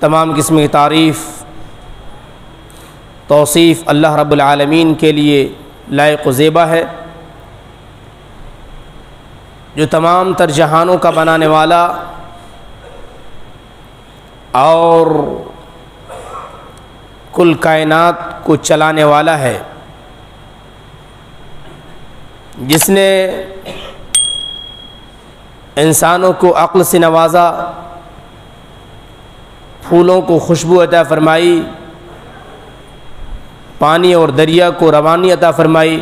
تمام قسم کی تعریف توصیف اللہ رب العالمین کے لیے لائق و زیبا ہے، جو تمام تر جہانوں کا بنانے والا اور کل کائنات کو چلانے والا ہے، جس نے انسانوں کو عقل سے نوازا، پھولوں کو خوشبو عطا فرمائی، پانی اور دریا کو روانی عطا فرمائی،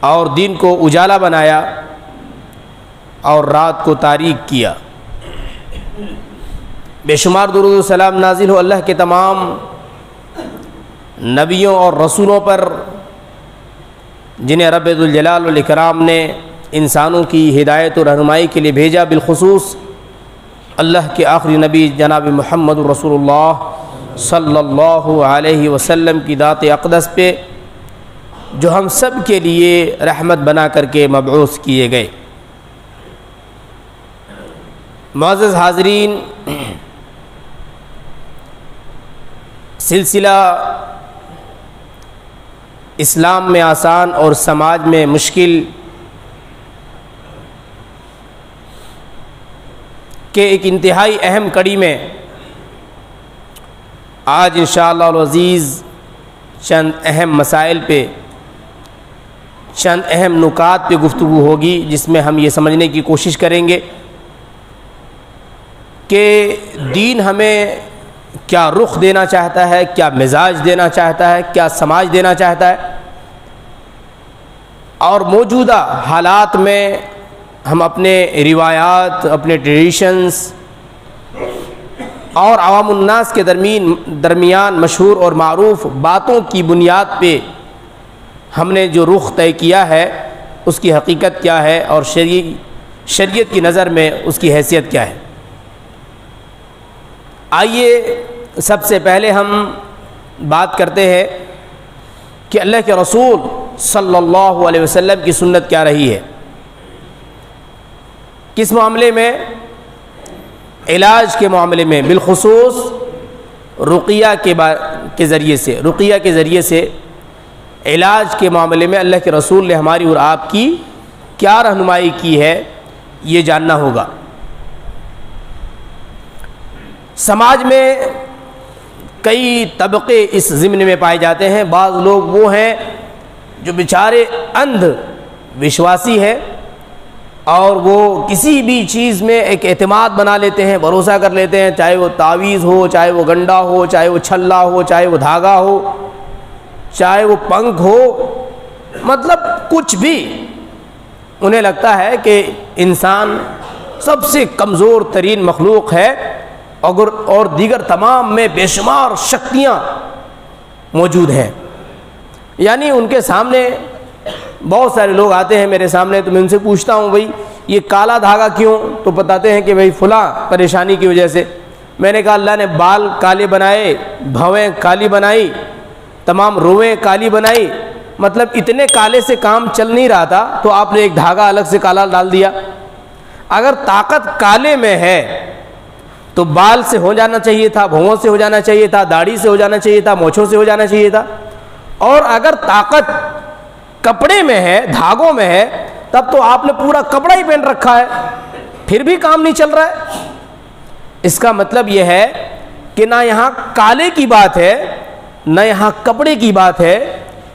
اور دن کو اجالا بنایا اور رات کو تاریک کیا۔ بے شمار درود و سلام نازل ہو اللہ کے تمام نبیوں اور رسولوں پر، جنہیں رب ذوالجلال والاکرام نے انسانوں کی ہدایت و رہنمائی کے لیے بھیجا، بالخصوص اللہ کے آخری نبی جناب محمد رسول اللہ صلی اللہ علیہ وسلم کی ذات اقدس پہ، جو ہم سب کے لیے رحمت بنا کر کے مبعوث کیے گئے۔ معزز حاضرین، سلسلہ اسلام میں آسان اور سماج میں مشکل کے ایک انتہائی اہم کڑی میں آج انشاءاللہ العزیز چند اہم مسائل پہ، چند اہم نکات پہ گفتگو ہوگی، جس میں ہم یہ سمجھنے کی کوشش کریں گے کہ دین ہمیں کیا رخ دینا چاہتا ہے، کیا مزاج دینا چاہتا ہے، کیا سماج دینا چاہتا ہے، اور موجودہ حالات میں ہم اپنے روایات، اپنے ٹریڈیشنز اور عوام الناس کے درمیان مشہور اور معروف باتوں کی بنیاد پہ ہم نے جو رخ طے کیا ہے اس کی حقیقت کیا ہے، اور شریعت کی نظر میں اس کی حیثیت کیا ہے۔ آئیے سب سے پہلے ہم بات کرتے ہیں کہ اللہ کے رسول صلی اللہ علیہ وسلم کی سنت کیا رہی ہے، کس معاملے میں؟ علاج کے معاملے میں، بالخصوص رقیہ کے ذریعے سے علاج کے معاملے میں اللہ کے رسول نے ہماری اور آپ کی کیا رہنمائی کی ہے، یہ جاننا ہوگا۔ سماج میں کئی طبقے اس ضمن میں پائے جاتے ہیں۔ بعض لوگ وہ ہیں جو بیچارے اندھ وشواسی ہیں، اور وہ کسی بھی چیز میں ایک اعتماد بنا لیتے ہیں، بھروسہ کر لیتے ہیں، چاہے وہ تعویذ ہو، چاہے وہ گنڈا ہو، چاہے وہ چھلا ہو، چاہے وہ دھاگا ہو، چاہے وہ پنکھ ہو، مطلب کچھ بھی۔ انہیں لگتا ہے کہ انسان سب سے کمزور ترین مخلوق ہے، اور دیگر تمام میں بے شمار شکتیاں موجود ہیں۔ یعنی ان کے سامنے بہت سارے لوگ آتے ہیں میرے سامنے، تو میں ان سے پوچھتا ہوں بھئی یہ کالا دھاگا کیوں؟ تو بتاتے ہیں کہ بھئی فلاں پریشانی کی وجہ سے۔ میں نے کہا اللہ نے بال کالے بنائے، بھویں کالی بنائی، تمام روئیں کالی بنائی، مطلب اتنے کالے سے کام چل نہیں رہا تھا، تو آپ نے ایک دھاگا الگ سے کالا ڈال دیا۔ اگر طاقت کالے میں ہے تو بال سے ہو جانا چاہیے تھا، بھووں سے ہو جانا چاہیے تھا، داڑھی سے ہو جانا چاہیے تھا، مونچھوں سے ہو جانا چاہیے تھا۔ اور اگر طاقت کپڑے میں ہے، دھاگوں میں ہے، تب تو آپ نے پورا کپڑا ہی پہن رکھا ہے، پھر بھی کام نہیں چل رہا ہے۔ اس کا مطلب یہ ہے کہ نہ یہاں کالے کی بات ہے، نہ یہاں کپڑے کی بات ہے،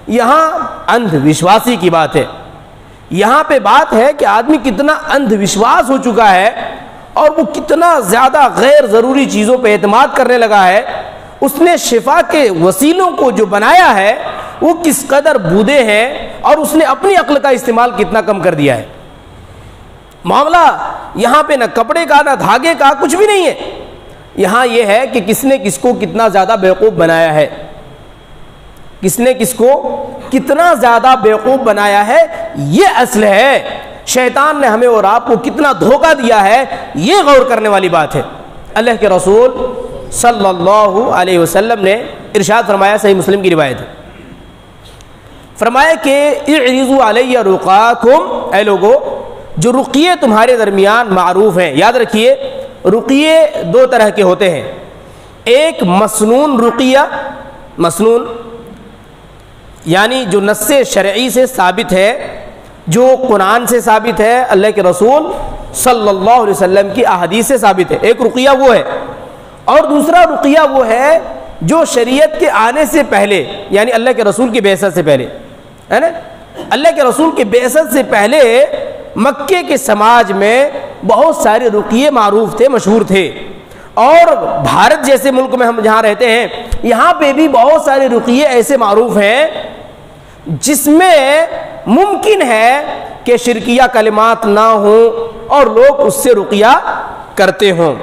یہاں اندھ وشواسی کی بات ہے۔ یہاں پہ بات ہے کہ آدمی کتنا اندھ وشواس ہو چکا ہے، اور وہ کتنا زیادہ غیر ضروری چیزوں پہ اعتماد کرنے لگا ہے۔ اس نے شفا کے وسیلوں کو جو بنایا ہے وہ کس قدر بودے ہیں، اور اس نے اپنی عقل کا استعمال کتنا کم کر دیا ہے۔ معاملہ یہاں پہ نہ کپڑے کا نہ دھاگے کا، کچھ بھی نہیں ہے۔ یہاں یہ ہے کہ کس نے کس کو کتنا زیادہ بیوقوف بنایا ہے، کس نے کس کو کتنا زیادہ بیوقوف بنایا ہے، یہ اصل ہے۔ شیطان نے ہمیں اور آپ کو کتنا دھوکہ دیا ہے، یہ غور کرنے والی بات ہے۔ اللہ کے رسول صلی اللہ علیہ وسلم نے ارشاد فرمایا، صحیح مسلم کی روایت ہے، فرمایا کہ اعرضوا علی رقاکم، اے لوگو جو رقیے تمہارے درمیان معروف ہیں، یاد رکھیے رقیے دو طرح کے ہوتے ہیں، ایک مسنون رقیہ، مسنون یعنی جو نص شرعی سے ثابت ہے، جو قرآن سے ثابت ہے، اللہ کے رسول صلی اللہ علیہ وسلم کی احادیث سے ثابت ہے، ایک رقیہ وہ ہے، اور دوسرا رقیہ وہ ہے جو شریعت کے آنے سے پہلے، یعنی اللہ کے رسول کی بعثت سے پہلے ہے نا، اللہ کے رسول کی بعثت سے پہلے مکے کے سماج میں بہت سارے رقیے معروف تھے، مشہور تھے، اور بھارت جیسے ملک میں ہم جہاں رہتے ہیں یہاں پہ بھی بہت سارے رقیے ایسے معروف ہیں جس میں ممکن ہے کہ شرکیہ کلمات نہ ہوں اور لوگ اس سے رقیہ کرتے ہوں۔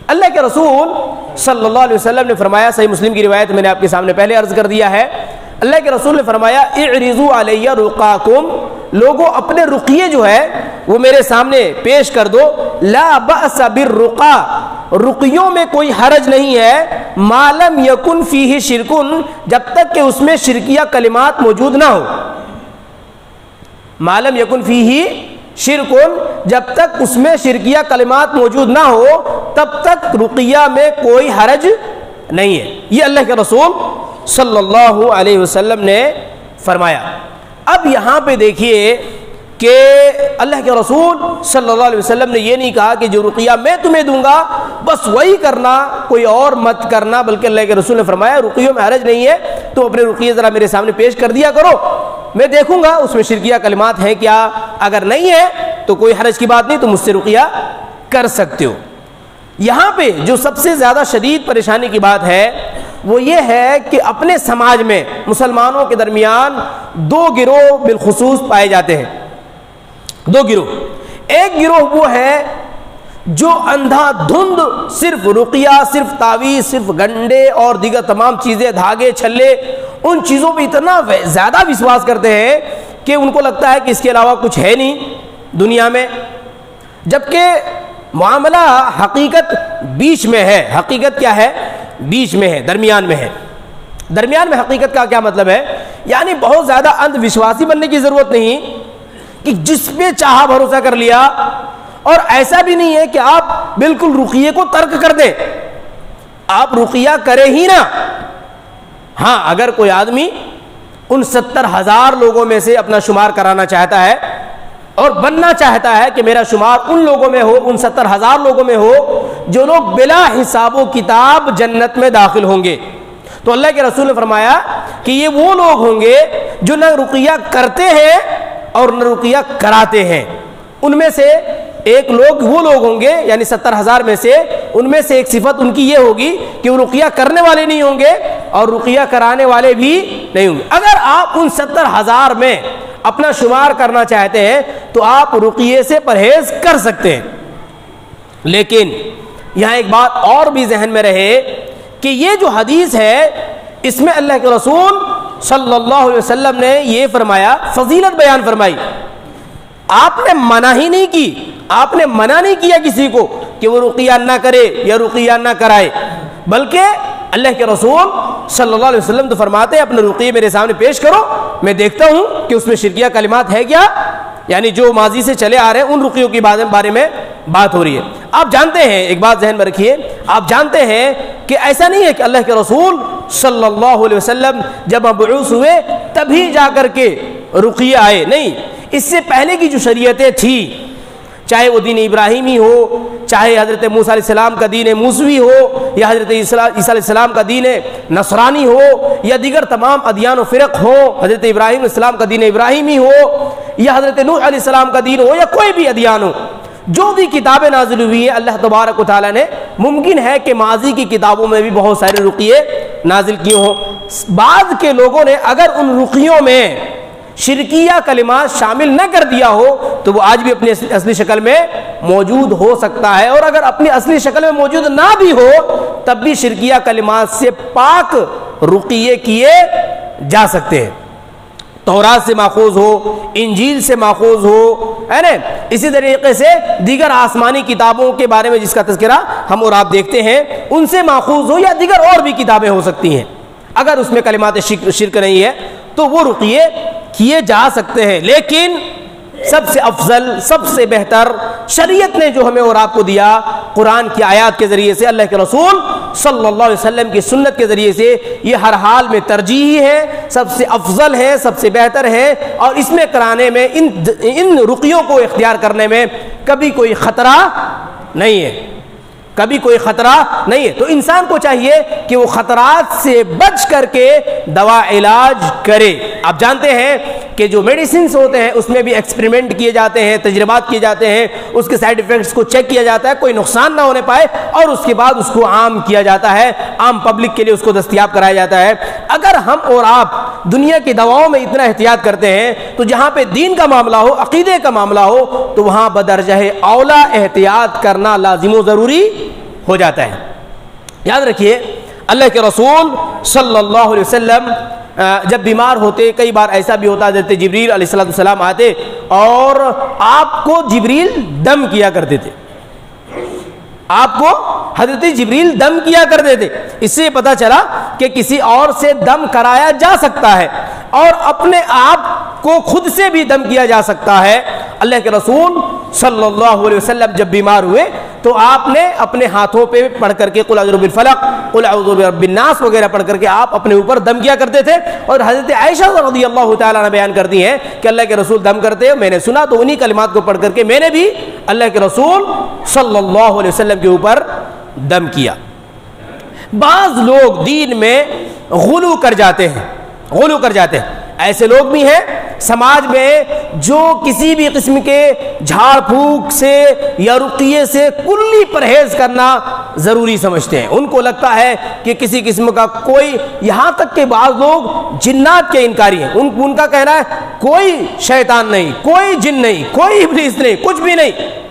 اللہ کے رسول صلی اللہ علیہ وسلم نے فرمایا، صحیح مسلم کی روایت میں نے آپ کے سامنے پہلے عرض کر دیا ہے، اللہ کے رسول نے فرمایا اعرضوا علیہ رقاکم، لوگوں اپنے رقیے جو ہے وہ میرے سامنے پیش کر دو، لا بأس بالرقا، رقیوں میں کوئی حرج نہیں ہے، ما لم یکن فیہ شرکن، جب تک کہ اس میں شرکیہ کلمات موجود نہ ہو، ما لم یکن فیہ شرکن، جب تک اس میں شرکیہ کلمات موجود نہ ہو تب تک رقیہ میں کوئی حرج نہیں ہے، یہ اللہ کے رسول صلی اللہ علیہ وسلم نے فرمایا۔ اب یہاں پہ دیکھیے کہ اللہ کے رسول صلی اللہ علیہ وسلم نے یہ نہیں کہا کہ جو رقیہ میں تمہیں دوں گا بس وہی کرنا، کوئی اور مت کرنا، بلکہ اللہ کے رسول نے فرمایا رقیوں میں حرج نہیں ہے، تو اپنے رقیے ذرا میرے سامنے پیش کر دیا کرو، میں دیکھوں گا اس میں شرکیہ کلمات ہیں کیا، اگر نہیں ہے تو کوئی حرج کی بات نہیں، تم مجھ سے رقیہ کر سکتے ہو۔ یہاں پہ جو سب سے زیادہ شدید پریشانی کی بات ہے وہ یہ ہے کہ اپنے سماج میں مسلمانوں کے درمیان دو گروہ بالخصوص پائے جاتے ہیں، دو گروہ، ایک گروہ وہ ہے جو اندھا دھند صرف رقیہ، صرف تعویذ، صرف گنڈے اور دیگر تمام چیزیں، دھاگے، چھلے، ان چیزوں پہ اتنا زیادہ وشواس کرتے ہیں کہ ان کو لگتا ہے کہ اس کے علاوہ کچھ ہے نہیں دنیا میں، جبکہ معاملہ حقیقت بیچ میں ہے۔ حقیقت کیا ہے؟ بیچ میں ہے، درمیان میں ہے۔ درمیان میں حقیقت کا کیا مطلب ہے؟ یعنی بہت زیادہ اندھ وشواسی بننے کی ضرورت نہیں کہ جس پہ چاہا بھروسہ کر لیا، اور ایسا بھی نہیں ہے کہ آپ بالکل رقیے کو ترک کر دیں، آپ رقیہ کریں ہی نہ۔ ہاں اگر کوئی آدمی ان 70,000 لوگوں میں سے اپنا شمار کرانا چاہتا ہے اور بننا چاہتا ہے کہ میرا شمار ان لوگوں میں ہو، ان 70,000 لوگوں میں ہو جو لوگ بلا حساب و کتاب جنت میں داخل ہوں گے، تو اللہ کے رسول نے فرمایا کہ یہ وہ لوگ ہوں گے جو نہ رقیہ کرتے ہیں اور نہ رقیہ کراتے ہیں۔ ان میں سے ایک لوگ وہ لوگ ہوں گے، یعنی 70,000 میں سے ان میں سے ایک صفت ان کی یہ ہوگی کہ وہ رقیہ کرنے والے نہیں ہوں گے اور رقیہ کرانے والے بھی نہیں ہوں گے۔ اگر آپ ان 70,000 میں اپنا شمار کرنا چاہتے ہیں تو آپ رقیے سے پرہیز کر سکتے ہیں، لیکن یہاں ایک بات اور بھی ذہن میں رہے کہ یہ جو حدیث ہے اس میں اللہ کے رسول صلی اللہ علیہ وسلم نے یہ فرمایا، فضیلت بیان فرمائی، آپ نے منع ہی نہیں کی، آپ نے منع نہیں کیا کسی کو کہ وہ رقیہ نہ کرے یا رقیہ نہ کرائے، بلکہ اللہ کے رسول صلی اللہ علیہ وسلم تو فرماتے ہیں اپنے رقیے میرے سامنے پیش کرو، میں دیکھتا ہوں کہ اس میں شرکیہ کلمات ہے کیا، یعنی جو ماضی سے چلے آ رہے ہیں ان رقیوں کے بارے میں بات ہو رہی ہے۔ آپ جانتے ہیں، ایک بات ذہن میں رکھیے، آپ جانتے ہیں کہ ایسا نہیں ہے کہ اللہ کے رسول صلی اللہ علیہ وسلم جب مبعوث ہوئے تبھی جا کر کے رقیہ آئے، نہیں، اس سے پہلے کی جو شریعتیں تھیں، چاہے وہ دین ابراہیمی ہو، چاہے حضرت موسیٰ علیہ السلام کا دین موسوی ہو، یا حضرت عیسیٰ علیہ السلام کا دین نصرانی ہو، یا دیگر تمام ادیان و فرق ہو، حضرت ابراہیم علیہ السلام کا دین ابراہیمی ہو، یا حضرت نوح علیہ السلام کا دین ہو، یا کوئی بھی ادیان ہو، جو بھی کتابیں نازل ہوئی ہیں اللہ تبارک و تعالیٰ نے، ممکن ہے کہ ماضی کی کتابوں میں بھی بہت سارے رقیے نازل کیے ہوں، بعض کے لوگوں نے اگر ان رقیوں میں شرکیہ کلمات شامل نہ کر دیا ہو تو وہ آج بھی اپنی اصلی شکل میں موجود ہو سکتا ہے، اور اگر اپنی اصلی شکل میں موجود نہ بھی ہو تب بھی شرکیہ کلمات سے پاک رقیے کیے جا سکتے ہیں، تورات سے ماخوذ ہو، انجیل سے ماخوذ ہو، ہے نا، اسی طریقے سے دیگر آسمانی کتابوں کے بارے میں جس کا تذکرہ ہم اور آپ دیکھتے ہیں ان سے ماخوذ ہو، یا دیگر اور بھی کتابیں ہو سکتی ہیں، اگر اس میں کلمات شرک نہیں ہے تو وہ رقیے کیے جا سکتے ہیں، لیکن سب سے افضل، سب سے بہتر شریعت نے جو ہمیں اور آپ کو دیا، قرآن کی آیات کے ذریعے سے، اللہ کے رسول صلی اللہ علیہ وسلم کی سنت کے ذریعے سے، یہ ہر حال میں ترجیحی ہے، سب سے افضل ہے، سب سے بہتر ہے، اور اس میں کرانے میں، ان رقیوں کو اختیار کرنے میں کبھی کوئی خطرہ نہیں ہے، کبھی کوئی خطرہ نہیں ہے۔ تو انسان کو چاہیے کہ وہ خطرات سے بچ کر کے دوا علاج کرے۔ آپ جانتے ہیں کہ جو میڈیسنز ہوتے ہیں اس میں بھی ایکسپریمنٹ کیے جاتے ہیں، تجربات کیے جاتے ہیں، اس کے سائیڈ ایفیکٹس کو چیک کیا جاتا ہے، کوئی نقصان نہ ہونے پائے، اور اس کے بعد اس کو عام کیا جاتا ہے، عام پبلک کے لیے اس کو دستیاب کرایا جاتا ہے۔ اگر ہم اور آپ دنیا کی دواؤں میں اتنا احتیاط کرتے ہیں تو جہاں پہ دین کا معاملہ ہو، عقیدے کا معاملہ ہو، تو وہاں بدرجہ اولا احتیاط کرنا لازم و ضروری ہو جاتا ہے۔ یاد رکھیے، اللہ کے رسول صلی اللہ علیہ وسلم جب بیمار ہوتے، کئی بار ایسا بھی ہوتا حضرت جبریل علیہ السلام آتے اور آپ کو جبریل دم کیا کرتے تھے، آپ کو حضرت جبریل دم کیا کرتے تھے۔ اس سے پتہ چلا کہ کسی اور سے دم کرایا جا سکتا ہے، اور اپنے آپ کو خود سے بھی دم کیا جا سکتا ہے۔ اللہ کے رسول صلی اللہ علیہ وسلم جب بیمار ہوئے تو آپ نے اپنے ہاتھوں پہ پڑھ کر کے قل اعوذ برب الفلق، قل اعوذ برب الناس وغیرہ پڑھ کر کے آپ اپنے اوپر دم کیا کرتے تھے۔ اور حضرت عائشہ رضی اللہ تعالیٰ عنہ بیان کرتی ہیں کہ اللہ کے رسول دم کرتے ہیں، میں نے سنا تو انہی کلمات کو پڑھ کر کے میں نے بھی اللہ کے رسول صلی اللہ علیہ وسلم کے اوپر دم کیا۔ بعض لوگ دین میں غلو کر جاتے ہیں، غلو کر جاتے ہیں۔ ایسے لوگ بھی ہیں سماج میں جو کسی بھی قسم کے جھاڑ پھونک سے یا رقیے سے کلی پرہیز کرنا ضروری سمجھتے ہیں۔ ان کو لگتا ہے کہ کسی قسم کا کوئی، یہاں تک کہ بعض لوگ جنات کے انکاری ہیں، ان کا کہنا ہے کوئی شیطان نہیں، کوئی جن نہیں، کوئی ابلیس نہیں، کچھ بھی نہیں۔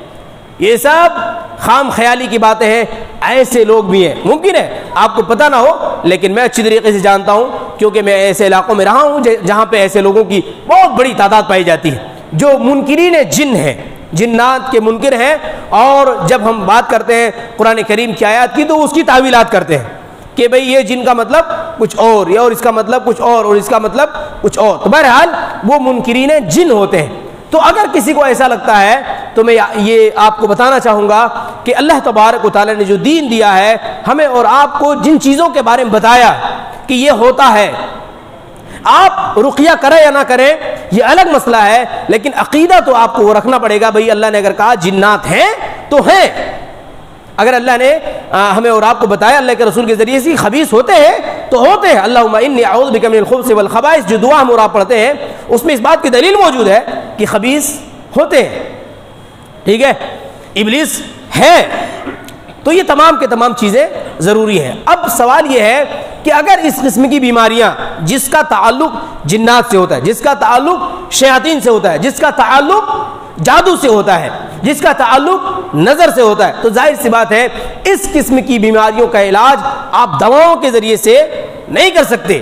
یہ سب خام خیالی کی باتیں ہیں۔ ایسے لوگ بھی ہیں، ممکن ہے آپ کو پتہ نہ ہو، لیکن میں اچھی طریقے سے جانتا ہوں، کیونکہ میں ایسے علاقوں میں رہا ہوں جہاں پہ ایسے لوگوں کی بہت بڑی تعداد پائی جاتی ہے جو منکرین جن ہیں، جنات کے منکر ہیں، اور جب ہم بات کرتے ہیں قرآن کریم کی آیات کی تو اس کی تعویلات کرتے ہیں کہ بھئی یہ جن کا مطلب کچھ اور، یا اور اس کا مطلب کچھ اور اس کا مطلب کچھ اور۔ تو بہرحال وہ منکرین جن ہوتے ہیں۔ تو اگر کسی کو ایسا لگتا ہے تو میں یہ آپ کو بتانا چاہوں گا کہ اللہ تبارک و تعالیٰ نے جو دین دیا ہے ہمیں اور آپ کو، جن چیزوں کے بارے میں بتایا کہ یہ ہوتا ہے، آپ رقیہ کریں یا نہ کریں یہ الگ مسئلہ ہے، لیکن عقیدہ تو آپ کو وہ رکھنا پڑے گا۔ بھئی اللہ نے اگر کہا جنات ہیں تو ہیں، اگر اللہ نے ہمیں اور آپ کو بتایا اللہ کے رسول کے ذریعے سے خبیث ہوتے ہیں تو ہوتے ہیں۔ اللہم انی اعوذ بک من الخبث والخبائث، جو دعا ہم اور آپ پڑھتے ہیں اس میں اس بات کی دلیل موجود ہے کہ خبیث ہوتے ہیں، ٹھیک ہے، ابلیس ہے۔ تو یہ تمام کے تمام چیزیں ضروری ہیں۔ اب سوال یہ ہے کہ اگر اس قسم کی بیماریاں جس کا تعلق جنات سے ہوتا ہے، جس کا تعلق شیاطین سے ہوتا ہے، جس کا تعلق جادو سے ہوتا ہے، جس کا تعلق نظر سے ہوتا ہے، تو ظاہر سی بات ہے اس قسم کی بیماریوں کا علاج آپ دواؤں کے ذریعے سے نہیں کر سکتے۔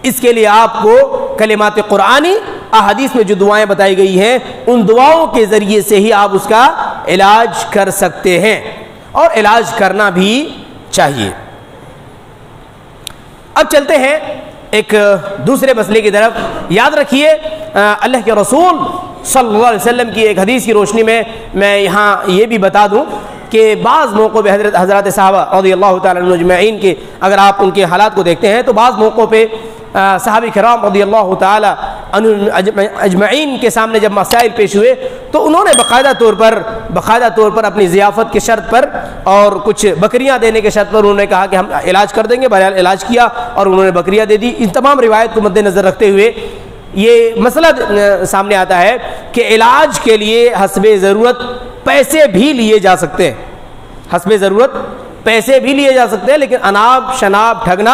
اس کے لیے آپ کو کلمات قرآنی، احادیث میں جو دعائیں بتائی گئی ہیں ان دعاؤں کے ذریعے سے ہی آپ اس کا علاج کر سکتے ہیں، اور علاج کرنا بھی چاہیے۔ اب چلتے ہیں ایک دوسرے مسئلے کی طرف۔ یاد رکھیے اللہ کے رسول صلی اللہ علیہ وسلم کی ایک حدیث کی روشنی میں یہاں یہ بھی بتا دوں کہ بعض موقعوں پہ حضرات صحابہ رضی اللہ تعالیٰ عنہم اجمعین کے، اگر آپ ان کے حالات کو دیکھتے ہیں تو بعض موقعوں پہ صحابہ کرام رضی اللہ تعالیٰ عنہم اجمعین کے سامنے جب مسائل پیش ہوئے تو انہوں نے باقاعدہ طور پر اپنی ضیافت کی شرط پر اور کچھ بکریاں دینے کے شرط پر انہوں نے کہا کہ ہم علاج کر دیں گے۔ بہرحال علاج کیا اور انہوں نے بکریاں دے دی۔ ان تمام روایت کو مد نظر رکھتے ہوئے یہ مسئلہ سامنے آتا ہے کہ علاج کے لیے حسب ضرورت پیسے بھی لیے جا سکتے ہیں، حسب ضرورت پیسے بھی لیے جا سکتے ہیں، لیکن اناب شناب ٹھگنا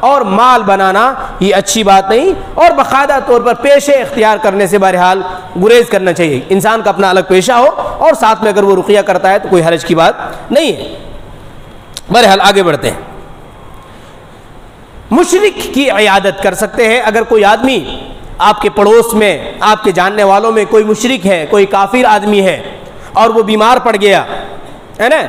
اور مال بنانا یہ اچھی بات نہیں، اور باقاعدہ طور پر پیشے اختیار کرنے سے بہرحال گریز کرنا چاہیے۔ انسان کا اپنا الگ پیشہ ہو اور ساتھ میں اگر وہ رقیہ کرتا ہے تو کوئی حرج کی بات نہیں ہے۔ بہرحال آگے بڑھتے ہیں۔ مشرک کی عیادت کر سکتے ہیں۔ اگر کوئی آدمی آپ کے پڑوس میں، آپ کے جاننے والوں میں کوئی مشرک ہے، کوئی کافر آدمی ہے اور وہ بیمار پڑ گیا ہے نا،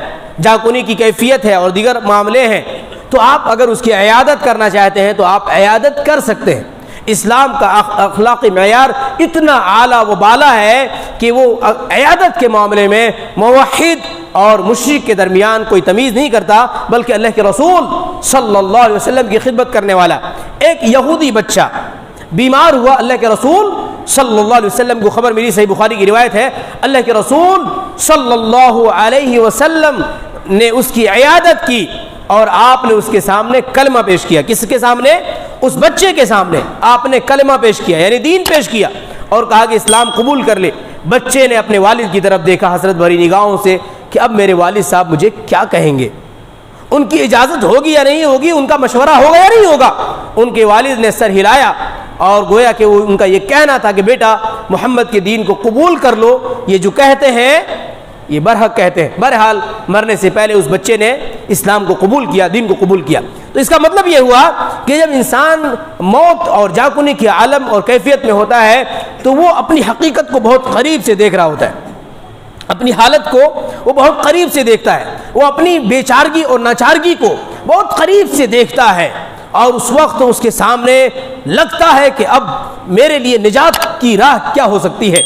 جاکونی کی کیفیت ہے اور دیگر معاملے ہیں، تو آپ اگر اس کی عیادت کرنا چاہتے ہیں تو آپ عیادت کر سکتے ہیں۔ اسلام کا اخلاقی معیار اتنا اعلیٰ و بالا ہے کہ وہ عیادت کے معاملے میں موحد اور مشرک کے درمیان کوئی تمیز نہیں کرتا، بلکہ اللہ کے رسول صلی اللہ علیہ وسلم کی خدمت کرنے والا۔ ایک یہودی بچہ بیمار ہوا، اللہ کے رسول صلی اللہ علیہ وسلم کو خبر ملی، صحیح بخاری کی روایت ہے، اللہ کے رسول صلی اللہ علیہ وسلم نے اس کی عیادت کی اور آپ نے اس کے سامنے کلمہ پیش کیا۔ کس کے سامنے؟ اس بچے کے سامنے آپ نے کلمہ پیش کیا، یعنی دین پیش کیا، اور کہا کہ اسلام قبول کر لے۔ بچے نے اپنے والد کی طرف دیکھا حسرت بھری نگاہوں سے کہ اب میرے والد صاحب مجھے کیا کہیں گے، ان کی اجازت ہوگی یا نہیں ہوگی، ان کا مشورہ ہوگا یا نہیں ہوگا۔ ان کے والد نے سر ہلایا اور گویا کہ وہ ان کا یہ کہنا تھا کہ بیٹا محمد کے دین کو قبول کر لو، یہ جو کہتے ہیں یہ برحق کہتے ہیں۔ بہرحال مرنے سے پہلے اس بچے نے اسلام کو قبول کیا، دین کو قبول کیا۔ تو اس کا مطلب یہ ہوا کہ جب انسان موت اور جاکنی کی عالم اور کیفیت میں ہوتا ہے تو وہ اپنی حقیقت کو بہت قریب سے دیکھ رہا ہوتا ہے، اپنی حالت کو وہ بہت قریب سے دیکھتا ہے، وہ اپنی بیچارگی اور ناچارگی کو بہت قریب سے دیکھتا ہے، اور اس وقت اس کے سامنے لگتا ہے کہ اب میرے لیے نجات کی راہ کیا ہو سکتی ہے۔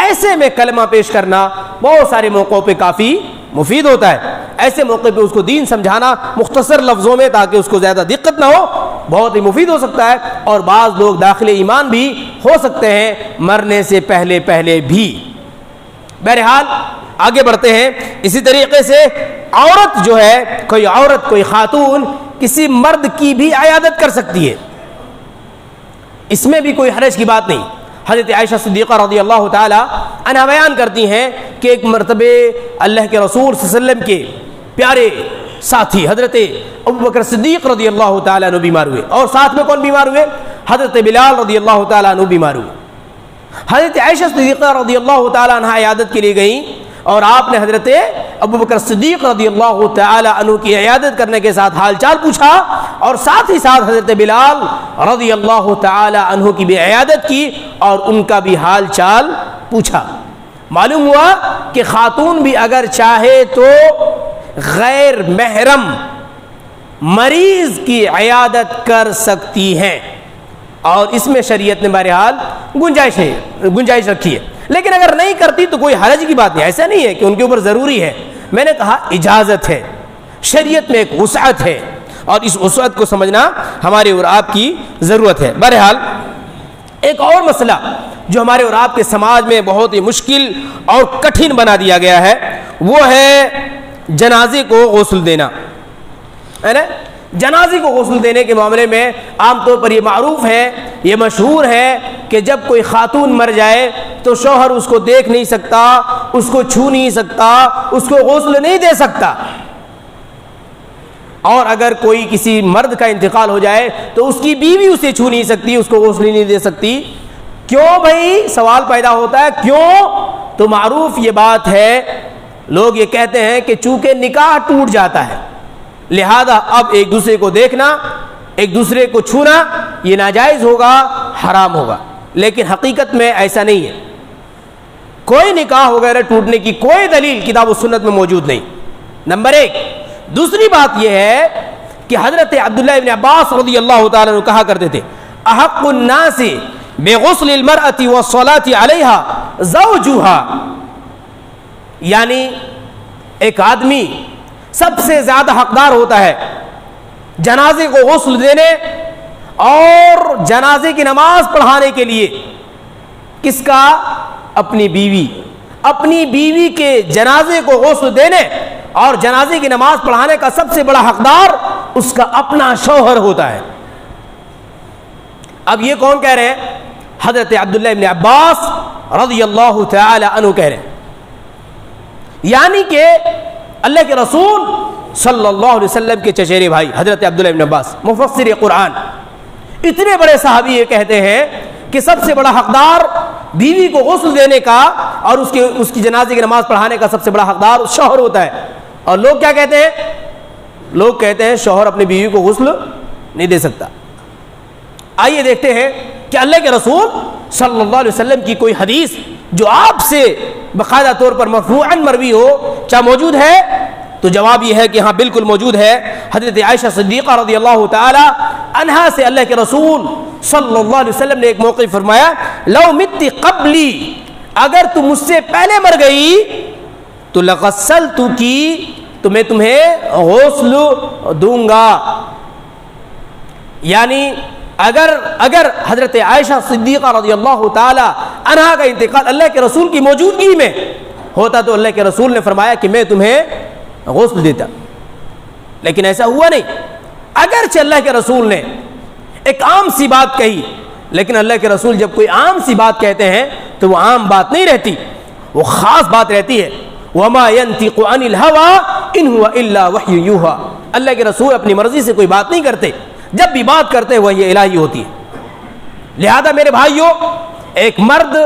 ایسے میں کلمہ پیش کرنا بہت سارے موقعوں پہ کافی مفید ہوتا ہے۔ ایسے موقع پہ اس کو دین سمجھانا مختصر لفظوں میں تاکہ اس کو زیادہ دقت نہ ہو بہت ہی مفید ہو سکتا ہے، اور بعض لوگ داخل ایمان بھی ہو سکتے ہیں مرنے سے پہلے بھی۔ بہرحال آگے بڑھتے ہیں۔ اسی طریقے سے عورت جو ہے، کوئی عورت کوئی خاتون کسی مرد کی بھی عیادت کر سکتی ہے، اس میں بھی کوئی حرج کی بات نہیں۔ حضرت عائشہ صدیقہ رضی اللہ تعالی عنہا بیان کرتی ہیں کہ ایک مرتبہ اللہ کے رسول صلی اللہ علیہ وسلم کے پیارے ساتھی حضرت ابوبکر صدیق رضی اللہ تعالی عنہ بیمار ہوئے، اور ساتھ میں کون بیمار ہوئے؟ حضرت بلال رضی اللہ تعالی عنہ بیمار ہوئے۔ حضرت عائشہ صدیقہ رضی اللہ تعالی عنہا عیادت کے لیے گئیں، اور آپ نے حضرت ابوبکر صدیق رضی اللہ تعالی عنہ کی عیادت کرنے کے ساتھ حال چال پوچھا، اور ساتھ ہی ساتھ حضرت بلال رضی اللہ تعالی عنہ کی بھی عیادت کی اور ان کا بھی حال چال پوچھا۔ معلوم ہوا کہ خاتون بھی اگر چاہے تو غیر محرم مریض کی عیادت کر سکتی ہیں، اور اس میں شریعت نے بہرحال گنجائش رکھی ہے۔ لیکن اگر نہیں کرتی تو کوئی حرج کی بات نہیں، ایسا نہیں ہے کہ ان کے اوپر ضروری ہے۔ میں نے کہا اجازت ہے، شریعت میں ایک وسعت ہے، اور اس وسعت کو سمجھنا ہمارے اور آپ کی ضرورت ہے۔ بہرحال ایک اور مسئلہ جو ہمارے اور آپ کے سماج میں بہت ہی مشکل اور کٹھن بنا دیا گیا ہے وہ ہے جنازے کو غسل دینا، ہے نا؟ جنازے کو غسل دینے کے معاملے میں عام طور پر یہ معروف ہے، یہ مشہور ہے کہ جب کوئی خاتون مر جائے تو شوہر اس کو دیکھ نہیں سکتا، اس کو چھو نہیں سکتا، اس کو غسل نہیں دے سکتا، اور اگر کوئی کسی مرد کا انتقال ہو جائے تو اس کی بیوی اسے چھو نہیں سکتی، اس کو غسل نہیں دے سکتی۔ کیوں بھائی؟ سوال پیدا ہوتا ہے کیوں؟ تو معروف یہ بات ہے، لوگ یہ کہتے ہیں کہ چونکہ نکاح ٹوٹ جاتا ہے لہذا اب ایک دوسرے کو دیکھنا، ایک دوسرے کو چھونا یہ ناجائز ہوگا، حرام ہوگا۔ لیکن حقیقت میں ایسا نہیں ہے، کوئی نکاح وغیرہ ٹوٹنے کی کوئی دلیل کتاب و سنت میں موجود نہیں، نمبر ایک۔ دوسری بات یہ ہے کہ حضرت عبداللہ ابن عباس رضی اللہ تعالیٰ عنہ کہا کرتے تھے احق الناس بغسل المرأة والصلاة علیہا زوجہا، یعنی ایک آدمی سب سے زیادہ حقدار ہوتا ہے جنازے کو غسل دینے اور جنازے کی نماز پڑھانے کے لیے، کس کا؟ اپنی بیوی۔ اپنی بیوی کے جنازے کو غسل دینے اور جنازے کی نماز پڑھانے کا سب سے بڑا حقدار اس کا اپنا شوہر ہوتا ہے۔ اب یہ کون کہہ رہے ہیں؟ حضرت عبداللہ ابن عباس رضی اللہ تعالی عنہ کہہ رہے ہیں، یعنی کہ اللہ کے رسول صلی اللہ علیہ وسلم کے چچیرے بھائی حضرت عبداللہ ابن عباس مفسر قرآن، اتنے بڑے صحابی یہ کہتے ہیں کہ سب سے بڑا حقدار بیوی کو غسل دینے کا اور اس کی جنازے کی نماز پڑھانے کا سب سے بڑا حقدار شوہر ہوتا ہے۔ اور لوگ کیا کہتے ہیں؟ لوگ کہتے ہیں شوہر اپنی بیوی کو غسل نہیں دے سکتا۔ آئیے دیکھتے ہیں کہ اللہ کے رسول صلی اللہ علیہ وسلم کی کوئی حدیث جو آپ سے باقاعدہ طور پر مرفوعاً مروی ہو کیا موجود ہے؟ تو جواب یہ ہے کہ ہاں بالکل موجود ہے۔ حضرت عائشہ صدیقہ رضی اللہ تعالی عنہا سے اللہ کے رسول صلی اللہ علیہ وسلم نے ایک موقع فرمایا لو مت قبلی، اگر تم مجھ سے پہلے مر گئی تو لغسلتک، تو میں تمہیں غسل دوں گا. یعنی اگر حضرت عائشہ صدیقہ رضی اللہ تعالی عنہا کا انتقال اللہ کے رسول کی موجودگی میں ہوتا تو اللہ کے رسول نے فرمایا کہ میں تمہیں غسل دیتا، لیکن ایسا ہوا نہیں. اگرچہ اللہ کے رسول نے ایک عام سی بات کہی، لیکن اللہ کے رسول جب کوئی عام سی بات کہتے ہیں تو وہ عام بات نہیں رہتی، وہ خاص بات رہتی ہے. وما ينطق عن الهوى ان هو الا وحی یوحى. اللہ کے رسول اپنی مرضی سے کوئی بات نہیں کرتے، جب بھی بات کرتے ہیں وحی الہی ہوتی ہے. لہذا میرے بھائیوں، ایک مرد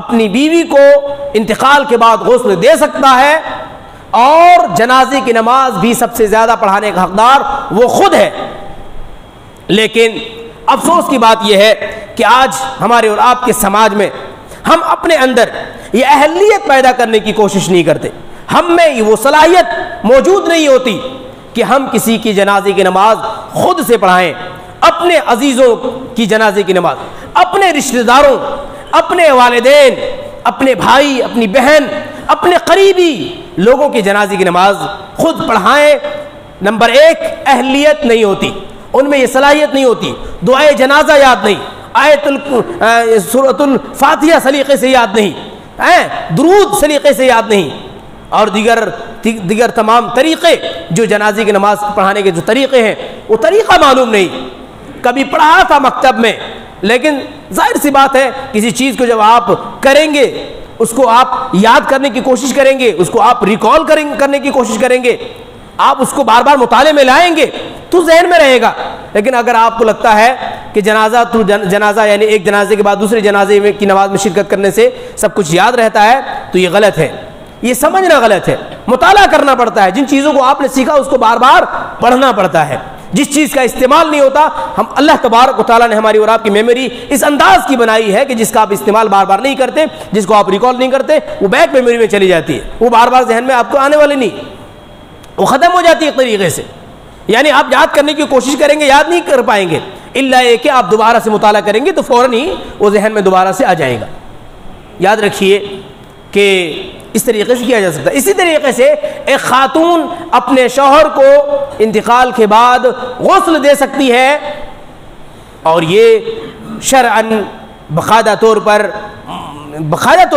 اپنی بیوی کو انتقال کے بعد غسل دے سکتا ہے، اور جنازے کی نماز بھی سب سے زیادہ پڑھانے کا حقدار وہ خود ہے. لیکن افسوس کی بات یہ ہے کہ آج ہمارے اور آپ کے سماج میں ہم اپنے اندر یہ اہلیت پیدا کرنے کی کوشش نہیں کرتے، ہم میں وہ صلاحیت موجود نہیں ہوتی کہ ہم کسی کی جنازے کی نماز خود سے پڑھائیں. اپنے عزیزوں کی جنازے کی نماز، اپنے رشتہ داروں، اپنے والدین، اپنے بھائی، اپنی بہن، اپنے قریبی لوگوں کی جنازے کی نماز خود پڑھائیں. نمبر ایک، اہلیت نہیں ہوتی، ان میں یہ صلاحیت نہیں ہوتی. دعائے جنازہ یاد نہیں، سورۃ الفاتحہ سلیقے سے یاد نہیں، درود سلیقے سے یاد نہیں، اور دیگر تمام طریقے جو جنازے کی نماز پڑھانے کے جو طریقے ہیں وہ طریقہ معلوم نہیں. کبھی پڑھا تھا مکتب میں، لیکن ظاہر سی بات ہے کسی چیز کو جب آپ کریں گے، اس کو آپ یاد کرنے کی کوشش کریں گے، اس کو آپ ریکال کرنے کی کوشش کریں گے، آپ اس کو بار بار مطالعے میں لائیں گے تو ذہن میں رہے گا. لیکن اگر آپ کو لگتا ہے کہ جنازہ یعنی ایک جنازے کے بعد دوسرے جنازے کی نماز میں شرکت کرنے سے سب کچھ یاد رہتا ہے تو یہ غلط ہے، یہ سمجھنا غلط ہے. مطالعہ کرنا پڑتا ہے، جن چیزوں کو آپ نے سیکھا اس کو بار بار پڑھنا پڑتا ہے. جس چیز کا استعمال نہیں ہوتا، ہم اللہ تبارک و تعالیٰ نے ہماری اور آپ کی میموری اس انداز کی بنائی ہے کہ جس کا آپ استعمال بار بار نہیں کرتے، جس کو آپ ریکال نہیں کرتے، وہ بیک میموری میں چلی جاتی ہے، وہ بار بار ذہن میں آپ کو آنے والی نہیں، وہ ختم ہو جاتی ہے ایک طریقے سے. یعنی آپ یاد کرنے کی کوشش کریں گے، یاد نہیں کر پائیں گے، الا یہ کہ آپ دوبارہ سے مطالعہ کریں گے تو فوراً ہی وہ ذہن میں دوبارہ سے آ جائے گا. یاد رکھیے کہ اس طریقے سے کیا جا سکتا ہے. اسی طریقے سے ایک خاتون اپنے شوہر کو انتقال کے بعد غسل دے سکتی ہے، اور یہ شرعاً باقاعدہ طور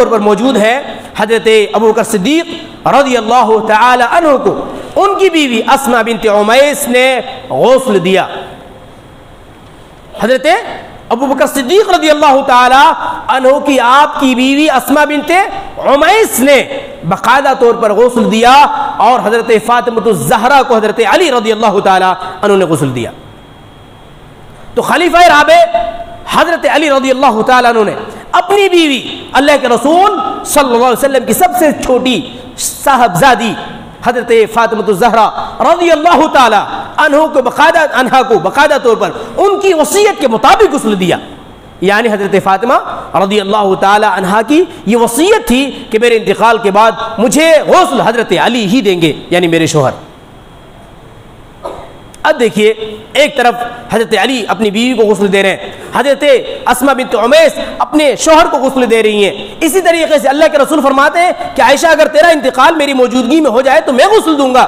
پر موجود ہے. حضرت ابوبکر صدیق رضی اللہ تعالی عنہ کو ان کی بیوی اسماء بنت عمیس نے غسل دیا. حضرت ابوبکر صدیق رضی اللہ تعالی عنہ کی آپ کی بیوی اسماء بنت عمیس نے باقاعدہ طور پر غسل دیا، اور حضرت فاطمہ الزہرا کو حضرت علی رضی اللہ تعالی عنہ نے غسل دیا. تو خلیفہ رابع حضرت علی رضی اللہ تعالی عنہ نے اپنی بیوی اللہ کے رسول صلی اللہ علیہ وسلم کی سب سے چھوٹی صاحبزادی حضرت فاطمہ الزہرا رضی اللہ تعالی عنہ کو باقاعدہ طور پر ان کی وصیت کے مطابق غسل دیا. یعنی حضرت فاطمہ رضی اللہ تعالی عنہ کی یہ وصیت تھی کہ میرے انتقال کے بعد مجھے غسل حضرت علی ہی دیں گے، یعنی میرے شوہر. اب دیکھیے، ایک طرف حضرت علی اپنی بیوی کو غسل دے رہے ہیں، حضرت اسماء بنت عمیس اپنے شوہر کو غسل دے رہی ہیں. اسی طریقے سے اللہ کے رسول فرماتے ہیں کہ عائشہ اگر تیرا انتقال میری موجودگی میں ہو جائے تو میں غسل دوں گا.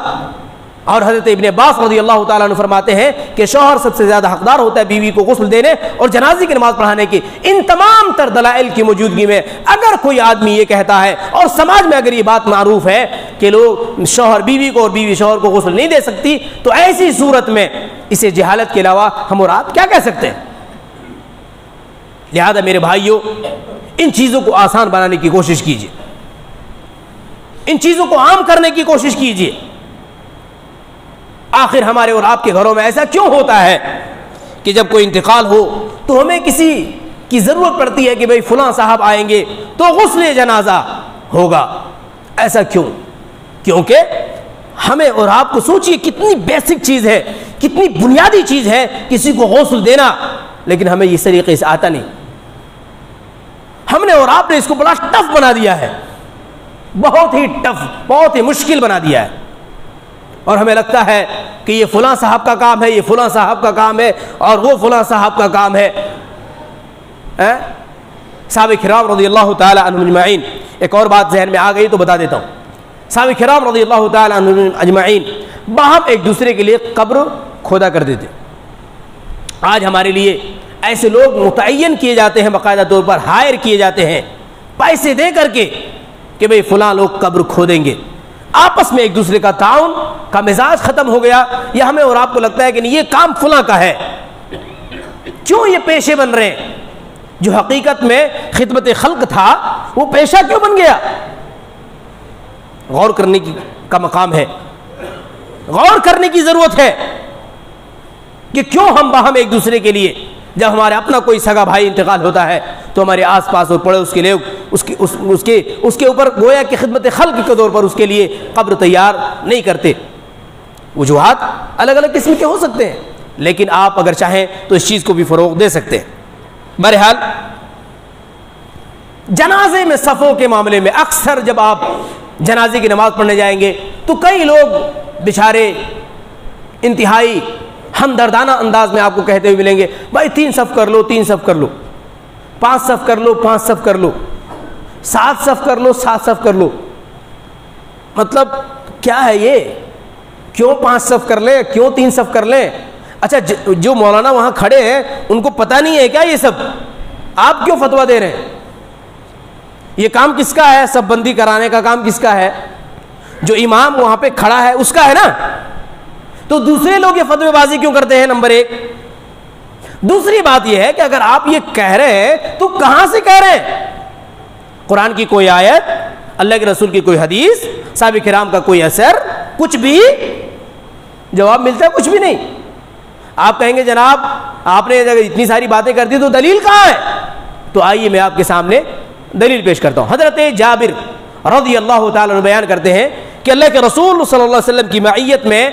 اور حضرت ابن عباس رضی اللہ تعالیٰ عنہ فرماتے ہیں کہ شوہر سب سے زیادہ حقدار ہوتا ہے بیوی کو غسل دینے اور جنازے کی نماز پڑھانے کی. ان تمام تر دلائل کی موجودگی میں اگر کوئی آدمی یہ کہتا ہے، اور سماج میں اگر یہ بات معروف ہے کہ لوگ شوہر بیوی کو اور بیوی شوہر کو غسل نہیں دے سکتی، تو ایسی صورت میں اسے جہالت کے علاوہ ہم اور آپ کیا کہہ سکتے ہیں؟ لہذا میرے بھائیوں، ان چیزوں کو آسان بنانے کی کوشش کیجیے، ان چیزوں کو عام کرنے کی کوشش کیجیے. آخر ہمارے اور آپ کے گھروں میں ایسا کیوں ہوتا ہے کہ جب کوئی انتقال ہو تو ہمیں کسی کی ضرورت پڑتی ہے کہ بھئی فلاں صاحب آئیں گے تو غسل جنازہ ہوگا؟ ایسا کیوں؟ کیونکہ ہمیں اور آپ کو سوچیے کتنی بیسک چیز ہے، کتنی بنیادی چیز ہے کسی کو غسل دینا، لیکن ہمیں اس طریقے سے آتا نہیں. ہم نے اور آپ نے اس کو بڑا ٹف بنا دیا ہے، بہت ہی ٹف، بہت ہی مشکل بنا دیا ہے. اور ہمیں لگتا ہے کہ یہ فلاں صاحب کا کام ہے، یہ فلاں صاحب کا کام ہے، اور وہ فلاں صاحب کا کام ہے۔ صحابہ کرام رضی اللہ تعالی عنہم اجمعین، ایک اور بات ذہن میں آ گئی تو بتا دیتا ہوں۔ صحابہ کرام رضی اللہ تعالی عنہم اجمعین باہم ایک دوسرے کے لیے قبر کھودا کرتے تھے۔ آج ہمارے لیے ایسے لوگ متعین کیے جاتے ہیں، باقاعدہ طور پر ہائر کیے جاتے ہیں پیسے دے کر کے کہ بھئی فلاں لوگ قبر کھودیں گے۔ آپس میں ایک دوسرے کا تعاون کا مزاج ختم ہو گیا، یا ہمیں اور آپ کو لگتا ہے کہ نہیں یہ کام فلاں کا ہے۔ کیوں یہ پیشے بن رہے ہیں؟ جو حقیقت میں خدمت خلق تھا وہ پیشہ کیوں بن گیا؟ غور کرنے کا مقام ہے، غور کرنے کی ضرورت ہے کہ کیوں ہم باہم ایک دوسرے کے لیے، جب ہمارے اپنا کوئی سگا بھائی انتقال ہوتا ہے تو ہمارے آس پاس اور پڑوس کے لوگ اس کے اوپر گویا کہ خدمت خلق کے طور پر اس کے لیے قبر تیار نہیں کرتے۔ وجوہات الگ الگ قسم کے ہو سکتے ہیں، لیکن آپ اگر چاہیں تو اس چیز کو بھی فروغ دے سکتے ہیں۔ بہرحال جنازے میں صفوں کے معاملے میں اکثر جب آپ جنازے کی نماز پڑھنے جائیں گے تو کئی لوگ بیچارے انتہائی ہمدردانہ انداز میں آپ کو کہتے ہوئے ملیں گے، بھائی 3 صف کر لو، 3 صف کر لو، 5 صف کر لو، 5 صف کر لو، 7 صف کر لو، 7 صف کر لو۔ مطلب کیا ہے یہ؟ کیوں 5 صف کر لیں؟ کیوں 3 صف کر لیں؟ اچھا جو مولانا وہاں کھڑے ہیں ان کو پتہ نہیں ہے کیا یہ سب؟ آپ کیوں فتویٰ دے رہے ہیں؟ یہ کام کس کا ہے؟ سب بندی کرانے کا کام کس کا ہے؟ جو امام وہاں پہ کھڑا ہے اس کا ہے نا؟ تو دوسرے لوگ یہ فتوی بازی کیوں کرتے ہیں؟ نمبر 1۔ دوسری بات یہ ہے کہ اگر آپ یہ کہہ رہے ہیں تو کہاں سے کہہ رہے ہیں؟ قرآن کی کوئی آیت، اللہ کے رسول کی کوئی حدیث، صحابہ کرام کا کوئی اثر، کچھ بھی جواب ملتا ہے؟ کچھ بھی نہیں۔ آپ کہیں گے جناب آپ نے اتنی ساری باتیں کر دی تو دلیل کہاں ہے؟ تو آئیے میں آپ کے سامنے دلیل پیش کرتا ہوں۔ حضرت جابر رضی اللہ تعالیٰ عنہ بیان کرتے ہیں کہ اللہ کے رسول صلی اللہ علیہ وسلم کی معیت میں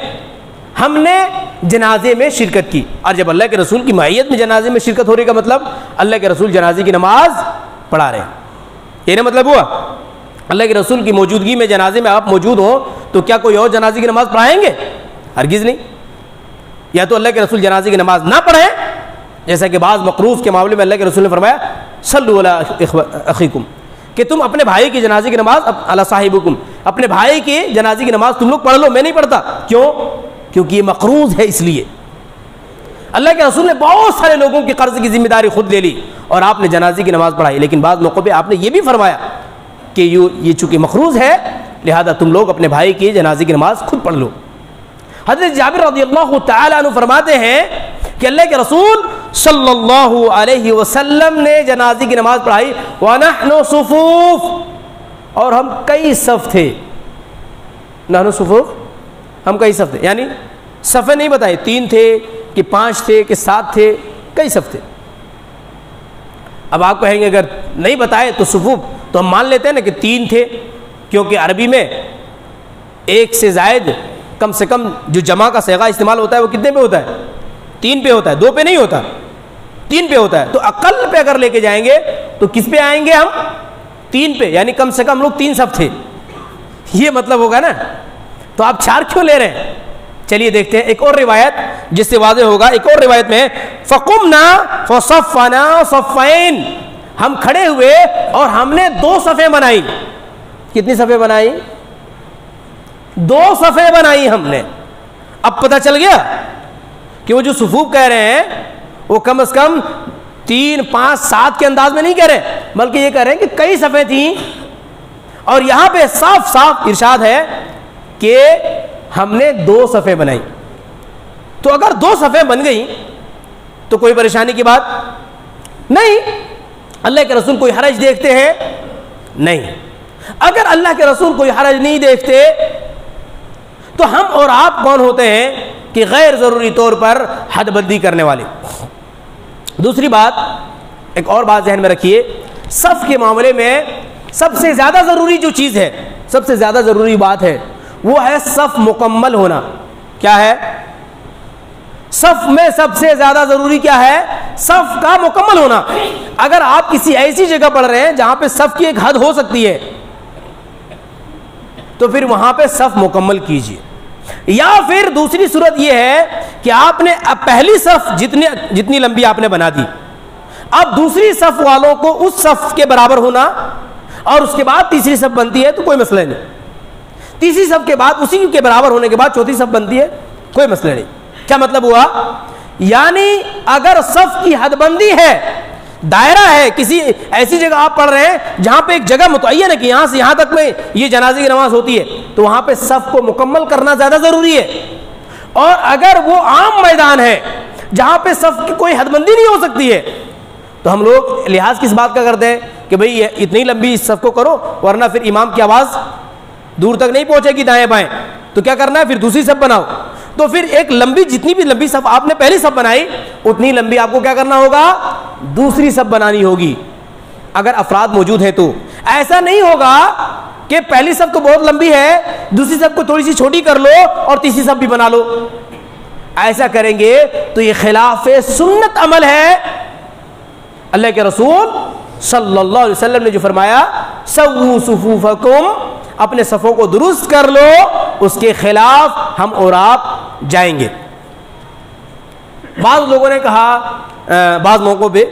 ہم نے جنازے میں شرکت کی۔ اور جب اللہ کے رسول کی معیت میں جنازے میں شرکت ہو رہی کا مطلب اللہ کے رسول جنازے کی نماز پڑھا رہے ہیں، یہ نا مطلب ہوا؟ اللہ کے رسول کی موجودگی میں جنازے میں آپ موجود ہوں تو کیا کوئی اور جنازے کی نماز پڑھائیں گے؟ ہرگز نہیں۔ یا تو اللہ کے رسول جنازے کی نماز نہ پڑھیں، جیسا کہ بعض مقروض کے معاملے میں اللہ کے رسول نے فرمایا صلوا علی اخیکم، کہ تم اپنے بھائی کی جنازے کی نماز علی صاحبکم، اپنے بھائی کی جنازے کی نماز تم لوگ پڑھ لو، میں نہیں پڑھتا۔ کیوں؟ کیونکہ یہ مقروض ہے، اس لیے اللہ کے رسول نے بہت سارے لوگوں کی قرض کی ذمہ داری خود لے لی اور آپ نے جنازے کی نماز پڑھائی، لیکن بعض موقع پہ آپ نے یہ بھی فرمایا کہ یہ چونکہ مقروض ہے لہذا تم لوگ اپنے بھائی کی جنازے کی نماز خود پڑھ لو۔ حضرت جابر رضی اللہ تعالیٰ عنہ فرماتے ہیں کہ اللہ کے رسول صلی اللہ علیہ وسلم نے جنازے کی نماز پڑھائی وَنَحْنُ صُفُوف، اور ہم کئی صف تھے۔ نحن صفوف، ہم کئی صف تھے، یعنی صفیں نہیں بتائے 3 تھے کہ 5 تھے کہ 7 تھے، کئی صف تھے۔ اب آپ کہیں گے اگر نہیں بتائے تو صفوف تو ہم مان لیتے ہیں نا کہ 3 تھے، کیونکہ عربی میں 1 سے زائد کم سے کم جو جمع کا صیغہ استعمال ہوتا ہے وہ کتنے پہ ہوتا ہے؟ 3 پہ ہوتا ہے، 2 پہ نہیں ہوتا، 3 پہ ہوتا ہے۔ تو اقل پہ اگر لے کے جائیں گے تو کس پہ آئیں گے ہم؟ 3 پہ، یعنی کم سے کم لوگ 3 صف تھے، یہ مطلب ہوگا نا۔ تو آپ 4 کیوں لے رہے ہیں؟ چلیے دیکھتے ہیں ایک اور روایت جس سے واضح ہوگا۔ ایک اور روایت میں فَقُمْنَا فَصَفَّنَا صَفَّيْن، ہم کھڑے ہوئے اور ہم نے 2 صفیں بنائی۔ کتنی صفیں بنائی؟ 2 صفیں بنائی ہم نے۔ اب پتہ چل گیا کہ وہ جو صفوف کہہ رہے ہیں وہ کم از کم 3 5 7 کے انداز میں نہیں کہہ رہے، بلکہ یہ کہہ رہے ہیں کہ کئی صفیں تھیں، اور یہاں پہ صاف صاف ارشاد ہے کہ ہم نے 2 صفیں بنائی۔ تو اگر 2 صفیں بن گئی تو کوئی پریشانی کی بات نہیں، اللہ کے رسول کوئی حرج دیکھتے ہیں؟ نہیں۔ اگر اللہ کے رسول کوئی حرج نہیں دیکھتے تو ہم اور آپ کون ہوتے ہیں کہ غیر ضروری طور پر حد بندی کرنے والے؟ دوسری بات، ایک اور بات ذہن میں رکھیے، صف کے معاملے میں سب سے زیادہ ضروری جو چیز ہے، سب سے زیادہ ضروری بات ہے وہ ہے صف مکمل ہونا۔ کیا ہے؟ صف میں سب سے زیادہ ضروری کیا ہے؟ صف کا مکمل ہونا۔ اگر آپ کسی ایسی جگہ پڑھ رہے ہیں جہاں پہ صف کی ایک حد ہو سکتی ہے تو پھر وہاں پہ صف مکمل کیجیے۔ یا پھر دوسری صورت یہ ہے کہ آپ نے پہلی صف جتنی لمبی آپ نے بنا دی، اب دوسری صف والوں کو اس صف کے برابر ہونا، اور اس کے بعد تیسری صف بنتی ہے تو کوئی مسئلہ نہیں، تیسری صف کے بعد اسی کے برابر ہونے کے بعد چوتھی صف بنتی ہے، کوئی مسئلہ نہیں۔ کیا مطلب ہوا؟ یعنی اگر صف کی حد بندی ہے، دائرہ ہے، کسی ایسی جگہ آپ پڑھ رہے ہیں جہاں پہ ایک جگہ متعین ہے کہ یہاں سے یہاں تک میں یہ جنازے کی نماز ہوتی ہے، تو وہاں پہ صف کو مکمل کرنا زیادہ ضروری ہے۔ اور اگر وہ عام میدان ہے جہاں پہ صف کی کوئی حد بندی نہیں ہو سکتی ہے، تو ہم لوگ لحاظ کس بات کا کرتے ہیں کہ بھئی اتنی لمبی اس صف کو کرو، ورنہ پھر امام کی آواز دور تک نہیں پہنچے گی دائیں بائیں، تو کیا کرنا ہے؟ پھر دوسری صف بناؤ۔ تو پھر ایک لمبی، جتنی بھی لمبی صف آپ نے پہلی صف بنائی، اتنی لمبی آپ کو کیا کرنا ہوگا؟ دوسری صف بنانی ہوگی، اگر افراد موجود ہیں تو۔ ایسا نہیں ہوگا کہ پہلی صف تو بہت لمبی ہے، دوسری صف کو تھوڑی سی چھوٹی کر لو اور تیسری صف بھی بنا لو۔ ایسا کریں گے تو یہ خلاف سنت عمل ہے۔ اللہ کے رسول صلی اللہ علیہ وسلم نے جو فرمایا سووا صفوفکم، اپنے صفوں کو درست کر لو، اس کے خلاف ہم اور آپ جائیں گے۔ بعض لوگوں نے کہا بعض موقعوں پہ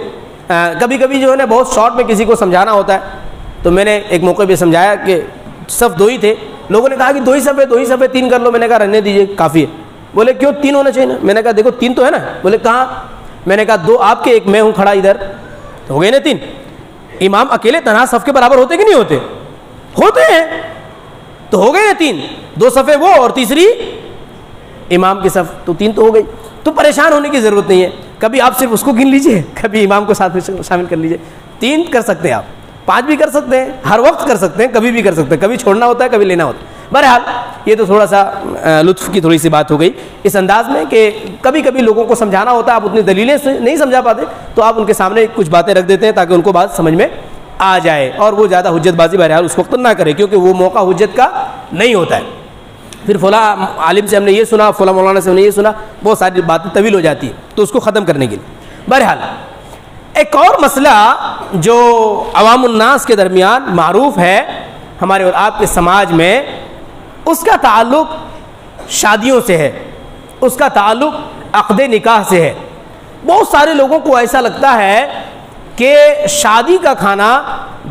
کبھی کبھی جو ہے نا بہت شارٹ میں کسی کو سمجھانا ہوتا ہے، تو میں نے ایک موقع پہ سمجھایا کہ صف دو ہی تھے، لوگوں نے کہا کہ دو ہی صف ہے، تین کر لو۔ میں نے کہا رہنے دیجیے، کافی ہے۔ بولے کیوں؟ تین ہونا چاہیے نا۔ میں نے کہا دیکھو تین تو ہے نا۔ بولے کہاں؟ میں نے کہا دو آپ کے، ایک میں ہوں کھڑا ادھر، تو ہو گئے نا تین۔ امام اکیلے تنہا صف کے برابر ہوتے کہ نہیں ہوتے؟ ہوتے ہیں، تو ہو گئے نا تین، دو صفیں وہ اور تیسری امام کی صف، تو تین تو ہو گئی۔ تو پریشان ہونے کی ضرورت نہیں ہے، کبھی آپ صرف اس کو گن لیجئے، کبھی امام کو ساتھ میں شامل کر لیجئے۔ تین کر سکتے ہیں آپ، پانچ بھی کر سکتے ہیں، ہر وقت کر سکتے ہیں، کبھی بھی کر سکتے ہیں، کبھی چھوڑنا ہوتا ہے کبھی لینا ہوتا ہے۔ بہرحال یہ تو تھوڑا سا لطف کی تھوڑی سی بات ہو گئی اس انداز میں کہ کبھی کبھی لوگوں کو سمجھانا ہوتا ہے، آپ اتنی دلیلیں سے نہیں سمجھا پاتے، تو آپ ان کے سامنے کچھ باتیں رکھ دیتے ہیں تاکہ ان کو بات سمجھ میں آ جائے، اور وہ زیادہ حجت بازی بہرحال اس وقت نہ کرے، کیونکہ وہ موقع حجت کا نہیں ہوتا ہے۔ پھر فلاں عالم سے ہم نے یہ سنا، فلاں مولانا سے ہم نے یہ سنا، بہت ساری باتیں طویل ہو جاتی ہیں، تو اس کو ختم کرنے کے لیے۔ بہرحال ایک اور مسئلہ جو عوام الناس کے درمیان معروف ہے ہمارے اور آپ کے سماج میں، اس کا تعلق شادیوں سے ہے، اس کا تعلق عقد نکاح سے ہے۔ بہت سارے لوگوں کو ایسا لگتا ہے کہ شادی کا کھانا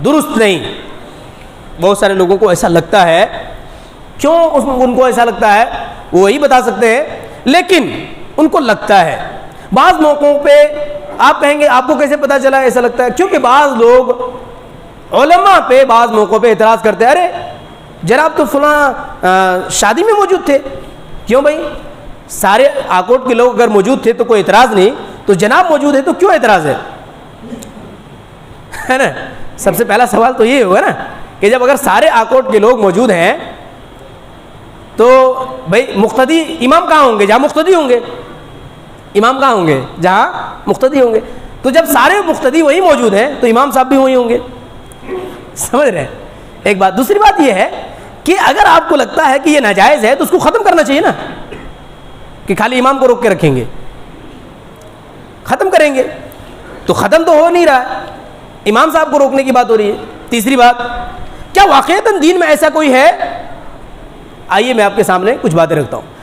درست نہیں، بہت سارے لوگوں کو ایسا لگتا ہے۔ کیوں ان کو ایسا لگتا ہے وہ وہی بتا سکتے ہیں، لیکن ان کو لگتا ہے۔ بعض موقعوں پہ آپ کہیں گے آپ کو کیسے پتا چلا ایسا لگتا ہے؟ کیونکہ بعض لوگ علماء پہ بعض موقعوں پہ اعتراض کرتے ہیں، ارے جناب تو فلاں شادی میں موجود تھے۔ کیوں بھائی؟ سارے آکوٹ کے لوگ اگر موجود تھے تو کوئی اعتراض نہیں، تو جناب موجود ہے تو کیوں اعتراض ہے نا؟ سب سے پہلا سوال تو یہ ہوگا نا کہ جب اگر سارے آکوٹ کے لوگ موجود ہیں تو بھائی مقتدی امام کہاں ہوں گے؟ جہاں مقتدی ہوں گے۔ امام کہاں ہوں گے؟ جہاں مقتدی ہوں گے۔ تو جب سارے مقتدی وہی موجود ہیں تو امام صاحب بھی وہی ہوں گے۔ سمجھ رہے ہیں ایک بات؟ دوسری بات یہ ہے کہ اگر آپ کو لگتا ہے کہ یہ ناجائز ہے تو اس کو ختم کرنا چاہیے نا، کہ خالی امام کو روک کے رکھیں گے، ختم کریں گے، تو ختم تو ہو نہیں رہا ہے، امام صاحب کو روکنے کی بات ہو رہی ہے۔ تیسری بات، کیا واقعتاً دین میں ایسا کوئی ہے؟ آئیے میں آپ کے سامنے کچھ باتیں رکھتا ہوں۔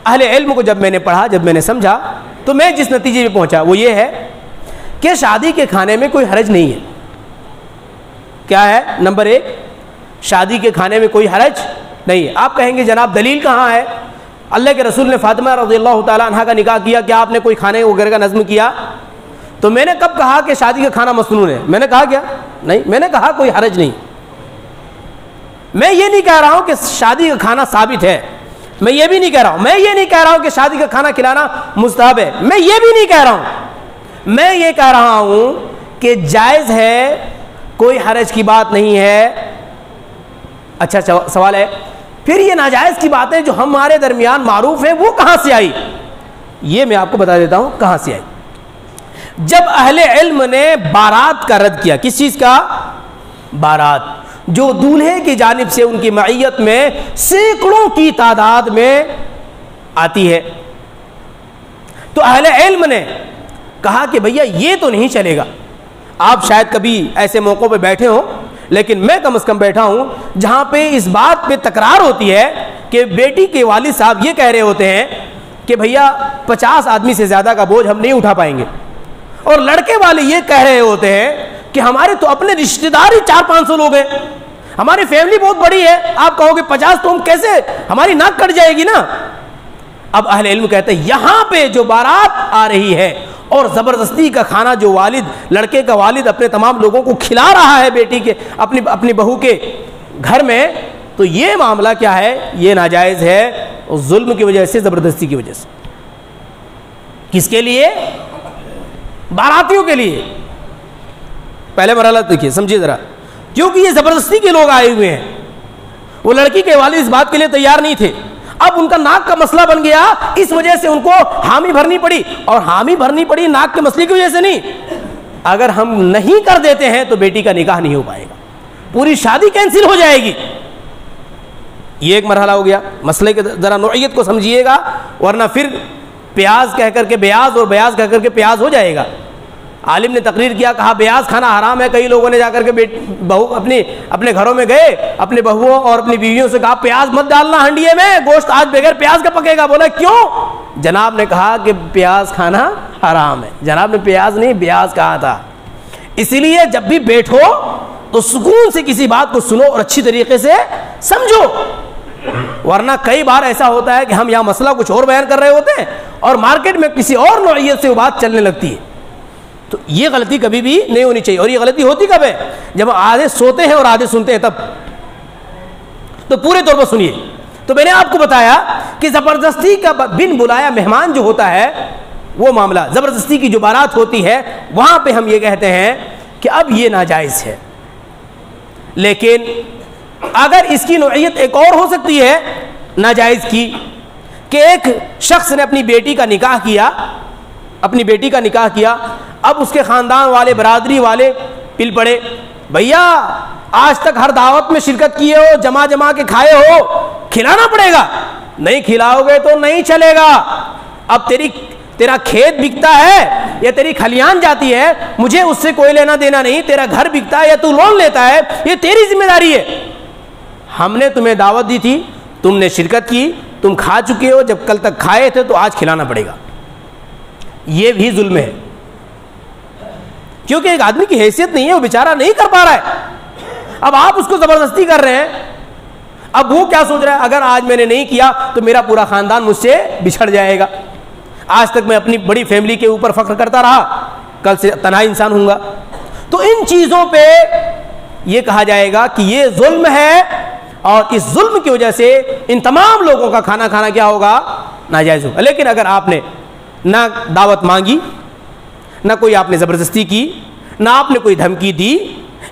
اہل علم کو جب میں نے پڑھا، جب میں نے سمجھا، تو میں جس نتیجے پہ پہنچا وہ یہ ہے کہ شادی کے کھانے میں کوئی حرج نہیں ہے۔ کیا ہے؟ نمبر ایک، شادی کے کھانے میں کوئی حرج نہیں ہے۔ آپ کہیں گے جناب دلیل کہاں ہے؟ اللہ کے رسول نے فاطمہ رضی اللہ تعالیٰ عنہ کا نکاح کیا، کیا آپ نے کوئی کھانے وغیرہ کا نظم کیا؟ تو میں نے کب کہا کہ شادی کا کھانا مسنون ہے؟ میں نے کہا کیا؟ نہیں، میں نے کہا کوئی حرج نہیں۔ میں یہ نہیں کہہ رہا ہوں کہ شادی کا کھانا ثابت ہے، میں یہ بھی نہیں کہہ رہا ہوں، میں یہ نہیں کہہ رہا ہوں کہ شادی کا کھانا کھلانا مستحب ہے، میں یہ بھی نہیں کہہ رہا ہوں، میں یہ کہہ رہا ہوں کہ جائز ہے، کوئی حرج کی بات نہیں ہے۔ اچھا سوال ہے پھر یہ ناجائز کی باتیں جو ہمارے درمیان معروف ہیں وہ کہاں سے آئی؟ یہ میں آپ کو بتا دیتا ہوں کہاں سے آئی۔ جب اہل علم نے بارات کا رد کیا، کس چیز کا؟ بارات، جو دولہے کی جانب سے ان کی معیت میں سینکڑوں کی تعداد میں آتی ہے، تو اہل علم نے کہا کہ بھیا یہ تو نہیں چلے گا۔ آپ شاید کبھی ایسے موقعوں پہ بیٹھے ہوں، لیکن میں کم از کم بیٹھا ہوں جہاں پہ اس بات پہ تکرار ہوتی ہے کہ بیٹی کے والد صاحب یہ کہہ رہے ہوتے ہیں کہ بھیا 50 آدمی سے زیادہ کا بوجھ ہم نہیں اٹھا پائیں گے، اور لڑکے والے یہ کہہ رہے ہوتے ہیں کہ ہمارے تو اپنے رشتہ دار ہی 400-500 لوگ ہیں، ہماری فیملی بہت بڑی ہے، آپ کہو گے 50 تو ہم کیسے، ہماری ناک کٹ جائے گی نا۔ اب اہل علم کہتے ہیں یہاں پہ جو بارات آ رہی ہے اور زبردستی کا کھانا جو والد، لڑکے کا والد اپنے تمام لوگوں کو کھلا رہا ہے بیٹی کے اپنی بہو کے گھر میں، تو یہ معاملہ کیا ہے، یہ ناجائز ہے، ظلم کی وجہ سے، زبردستی کی وجہ سے۔ کس کے لیے؟ باراتیوں کے لیے۔ پہلے مرحلہ دیکھیے، سمجھیے ذرا، کیونکہ یہ زبردستی کے لوگ آئے ہوئے ہیں، وہ لڑکی کے والد اس بات کے لیے تیار نہیں تھے، اب ان کا ناک کا مسئلہ بن گیا، اس وجہ سے ان کو حامی بھرنی پڑی، اور حامی بھرنی پڑی ناک کے مسئلے کی وجہ سے نہیں، اگر ہم نہیں کر دیتے ہیں تو بیٹی کا نکاح نہیں ہو پائے گا، پوری شادی کینسل ہو جائے گی۔ یہ ایک مرحلہ ہو گیا۔ مسئلے کے ذرا نوعیت کو سمجھیے گا، ورنہ پھر پیاز کہہ کر کے بیاض اور بیاض کہہ کر کے پیاز ہو جائے گا۔ عالم نے تقریر کیا، کہا بیاض کھانا حرام ہے، کئی لوگوں نے جا کر کے بہو اپنے گھروں میں گئے، اپنے بہوؤں اور اپنی بیویوں سے کہا پیاز مت ڈالنا ہنڈیے میں، گوشت آج بغیر پیاز کا پکے گا۔ بولا کیوں؟ جناب نے کہا کہ پیاز کھانا حرام ہے۔ جناب نے پیاز نہیں بیاض کہا تھا۔ اسی لیے جب بھی بیٹھو تو سکون سے کسی بات کو سنو اور اچھی طریقے سے سمجھو، ورنہ کئی بار ایسا ہوتا ہے کہ ہم یہاں مسئلہ کچھ اور بیان کر رہے ہوتے ہیں اور مارکیٹ میں کسی اور نوعیت سے وہ بات چلنے لگتی ہے۔ تو یہ غلطی کبھی بھی نہیں ہونی چاہیے، اور یہ غلطی ہوتی کب ہے؟ جب آدھے سوتے ہیں اور آدھے سنتے ہیں تب۔ تو پورے طور پر سنیے۔ تو میں نے آپ کو بتایا کہ زبردستی کا بن بلایا مہمان جو ہوتا ہے وہ معاملہ، زبردستی کی جو بارات ہوتی ہے، وہاں پہ ہم یہ کہتے ہیں کہ اب یہ ناجائز ہے۔ لیکن اگر اس کی نوعیت ایک اور ہو سکتی ہے ناجائز کی، کہ ایک شخص نے اپنی بیٹی کا نکاح کیا، اب اس کے خاندان والے، برادری والے پل پڑے، بھیا آج تک ہر دعوت میں شرکت کیے ہو، جمع کے کھائے ہو، کھلانا پڑے گا، نہیں کھلاؤ گے تو نہیں چلے گا۔ اب تیرا کھیت بکتا ہے یا تیری کھلیان جاتی ہے، مجھے اس سے کوئی لینا دینا نہیں، تیرا گھر بکتا ہے یا تو لون لیتا ہے، یہ تیری ذمہ داری ہے۔ ہم نے تمہیں دعوت دی تھی، تم نے شرکت کی، تم کھا چکے ہو، جب کل تک کھائے تھے تو آج کھلانا پڑے گا۔ یہ بھی ظلم ہے، کیونکہ ایک آدمی کی حیثیت نہیں ہے، وہ بیچارہ نہیں کر پا رہا ہے، اب آپ اس کو زبردستی کر رہے ہیں۔ اب وہ کیا سوچ رہا ہے، اگر آج میں نے نہیں کیا تو میرا پورا خاندان مجھ سے بچھڑ جائے گا، آج تک میں اپنی بڑی فیملی کے اوپر فخر کرتا رہا، کل سے تنہا انسان ہوں گا۔ تو ان چیزوں پہ یہ کہا جائے گا کہ یہ ظلم ہے، اور اس ظلم کی وجہ سے ان تمام لوگوں کا کھانا کیا ہوگا، ناجائز ہوگا۔ لیکن اگر آپ نے نہ دعوت مانگی، نہ کوئی آپ نے زبردستی کی، نہ آپ نے کوئی دھمکی دی،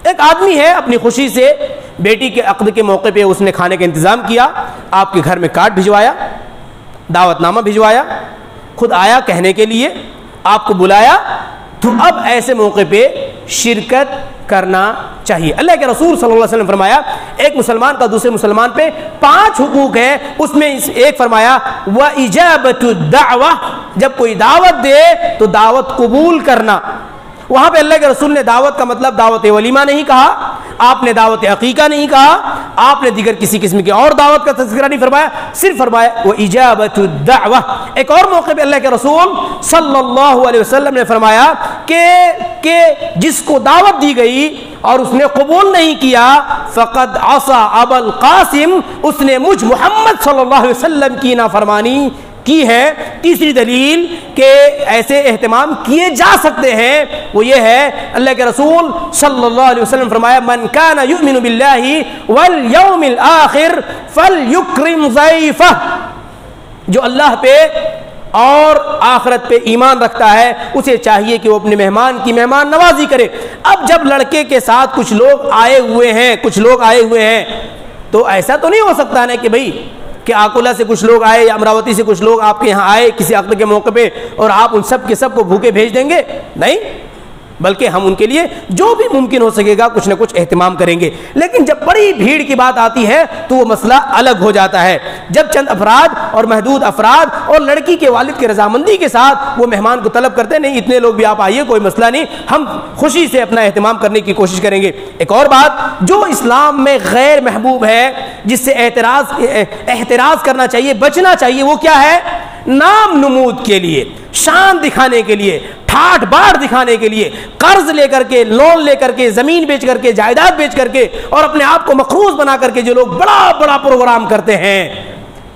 ایک آدمی ہے اپنی خوشی سے بیٹی کے عقد کے موقع پہ اس نے کھانے کا انتظام کیا، آپ کے گھر میں کارڈ بھجوایا، دعوت نامہ بھجوایا، خود آیا کہنے کے لیے، آپ کو بلایا، تو اب ایسے موقع پہ شرکت کرنا چاہیے۔ اللہ کے رسول صلی اللہ علیہ وسلم نے فرمایا ایک مسلمان کا دوسرے مسلمان پہ 5 حقوق ہیں، اس میں ایک فرمایا وَإِجَابَةُ الدَّعْوَةِ، جب کوئی دعوت دے تو دعوت قبول کرنا۔ وہاں پہ اللہ کے رسول نے دعوت کا مطلب دعوت ولیمہ نہیں کہا، آپ نے دعوت عقیقہ نہیں کہا، آپ نے دیگر کسی قسم کی اور دعوت کا تذکرہ نہیں فرمایا، صرف فرمایا وَإِجَابَةُ الدَّعْوَةِ۔ ایک اور موقع پہ اللہ کے رسول صلی اللہ علیہ وسلم نے فرمایا کہ جس کو دعوت دی گئی اور اس نے قبول نہیں کیا، فقد عصى ابا القاسم، اس نے مجھ محمد صلی اللہ علیہ وسلم کی نافرمانی کی ہے۔ تیسری دلیل کہ ایسے اہتمام کیے جا سکتے ہیں وہ یہ ہے، اللہ کے رسول صلی اللہ علیہ وسلم فرمایا من کان یؤمن باللہ والیوم الآخر فلیکرم ضیفہ، جو اللہ پہ اور آخرت پہ ایمان رکھتا ہے اسے چاہیے کہ وہ اپنے مہمان کی مہمان نوازی کرے۔ اب جب لڑکے کے ساتھ کچھ لوگ آئے ہوئے ہیں تو ایسا تو نہیں ہو سکتا نا کہ بھئی کہ آکولہ سے کچھ لوگ آئے یا امراوتی سے کچھ لوگ آپ کے یہاں آئے کسی عقد کے موقع پہ اور آپ ان سب کے سب کو بھوکے بھیج دیں گے، نہیں، بلکہ ہم ان کے لیے جو بھی ممکن ہو سکے گا کچھ نہ کچھ اہتمام کریں گے. لیکن جب بڑی بھیڑ کی بات آتی ہے تو وہ مسئلہ الگ ہو جاتا ہے. جب چند افراد اور محدود افراد اور لڑکی کے والد کی رضامندی کے ساتھ وہ مہمان کو طلب کرتے ہیں نہیں اتنے لوگ بھی آپ آئیے کوئی مسئلہ نہیں, ہم خوشی سے اپنا اہتمام کرنے کی کوشش کریں گے. ایک اور بات جو اسلام میں غیر محبوب ہے, جس سے احتراز کرنا چاہیے, بچنا چاہیے, وہ کیا ہے؟ نام نمود کے لیے, شان دکھانے کے لیے, ٹھاٹ باڑ دکھانے کے لیے, قرض لے کر کے, لون لے کر کے, زمین بیچ کر کے, جائیداد بیچ کر کے اور اپنے آپ کو مقروض بنا کر کے جو لوگ بڑا بڑا پروگرام کرتے ہیں,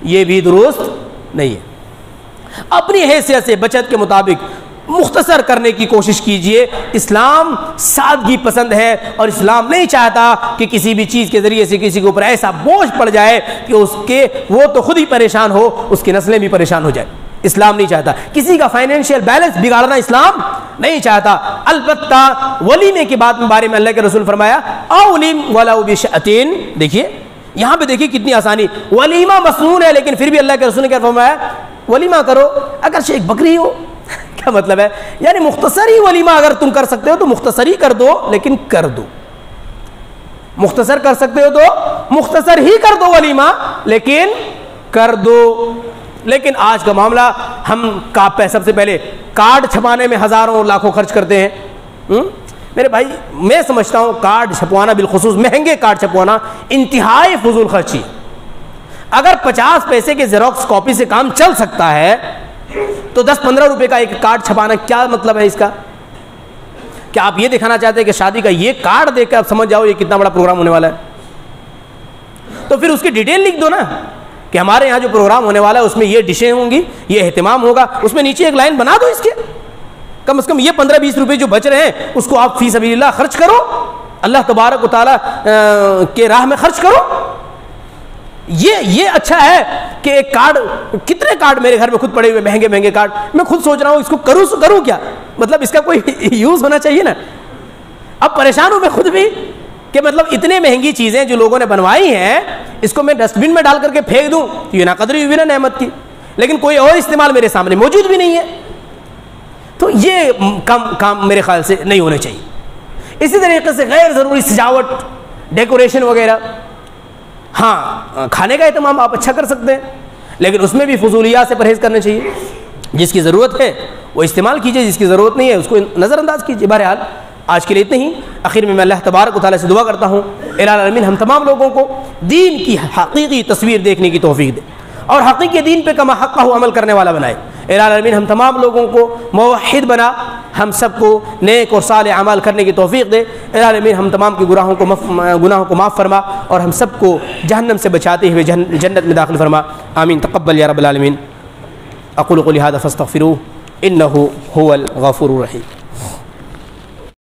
یہ بھی درست نہیں ہے. اپنی حیثیت سے بچت کے مطابق مختصر کرنے کی کوشش کیجئے. اسلام سادگی پسند ہے اور اسلام نہیں چاہتا کہ کسی بھی چیز کے ذریعے سے کسی کے اوپر ایسا بوجھ پڑ جائے کہ وہ تو خود ہی پریشان ہو, اس کی نسلیں بھی پریشان ہو جائے. اسلام نہیں چاہتا. کسی کا فائنینشیل بیلنس بگاڑنا اسلام نہیں چاہتا. البتہ ولیمے کی بات بارے میں اللہ کے رسول فرمایا اولیم ولو بشأتین. دیکھیے یہاں پہ دیکھیے کتنی آسانی. ولیمہ مسنون ہے لیکن پھر بھی اللہ کے رسول نے کیا فرمایا؟ ولیمہ کرو اگرچہ ایک بکری ہو. کیا مطلب ہے؟ یعنی مختصر ہی ولیمہ اگر تم کر سکتے ہو تو مختصر ہی کر دو, لیکن کر دو. مختصر کر سکتے ہو تو مختصر ہی کر دو ولیمہ, لیکن کر دو. لیکن آج کا معاملہ ہم سب سے پہلے کارڈ چھپانے میں ہزاروں لاکھوں خرچ کرتے ہیں. میرے بھائی میں سمجھتا ہوں کارڈ چھپوانا, بالخصوص مہنگے کارڈ چھپوانا, انتہائی فضول خرچی. اگر 50 پیسے کے زیروکس کاپی سے کام چل سکتا ہے تو 10-15 روپے کا ایک کارڈ چھپانا کیا مطلب ہے اس کا؟ کیا آپ یہ دکھانا چاہتے ہیں کہ شادی کا یہ کارڈ دیکھ کر آپ سمجھ جاؤ یہ کتنا بڑا پروگرام ہونے والا ہے؟ تو پھر اس کی ڈیٹیل لکھ دو نا کہ ہمارے یہاں جو پروگرام ہونے والا ہے اس میں یہ ڈشیں ہوں گی, یہ اہتمام ہوگا. اس میں نیچے ایک لائن بنا دو اس کے, کم از کم یہ 15-20 روپے جو بچ رہے ہیں اس کو آپ فی سبیل اللہ خرچ کرو, اللہ تبارک و تعالیٰ کے راہ میں خرچ کرو. یہ اچھا ہے کہ ایک کارڈ, کتنے کارڈ میرے گھر میں خود پڑے ہوئے مہنگے کارڈ, میں خود سوچ رہا ہوں اس کو کروں کیا, مطلب اس کا کوئی یوز ہونا چاہیے نا. اب پریشان ہوں میں خود بھی کہ مطلب اتنے مہنگی چیزیں جو لوگوں نے بنوائی ہیں اس کو میں ڈسٹ بن میں ڈال کر کے پھینک دوں تو یہ ناقدری ہوئی نا نعمت کی, لیکن کوئی اور استعمال میرے سامنے موجود بھی نہیں ہے. تو یہ کام میرے خیال سے نہیں ہونے چاہیے. اسی طریقے سے غیر ضروری سجاوٹ, ڈیکوریشن وغیرہ, ہاں کھانے کا اہتمام آپ اچھا کر سکتے ہیں لیکن اس میں بھی فضولیات سے پرہیز کرنا چاہیے. جس کی ضرورت ہے وہ استعمال کیجئے, جس کی ضرورت نہیں ہے اس کو نظر انداز کیجئے. بہرحال آج کے لیے اتنا ہی. آخر میں اللہ تبارک و تعالیٰ سے دعا کرتا ہوں الہ العالمین ہم تمام لوگوں کو دین کی حقیقی تصویر دیکھنے کی توفیق دے اور حقیقی دین پہ کما حقہ عمل کرنے والا بنائے. الہ العالمین ہم تمام لوگوں کو موحد بنا, ہم سب کو نیک اور صالح اعمال کرنے کی توفیق دے. الہ العالمین ہم تمام کے گناہوں کو معاف فرما اور ہم سب کو جہنم سے بچاتے ہوئے جنت میں داخل فرما. آمین. تقبل یا رب العالمین. اقول قولی ھذا فاستغفروہ انہ ھو الغفور الرحیم.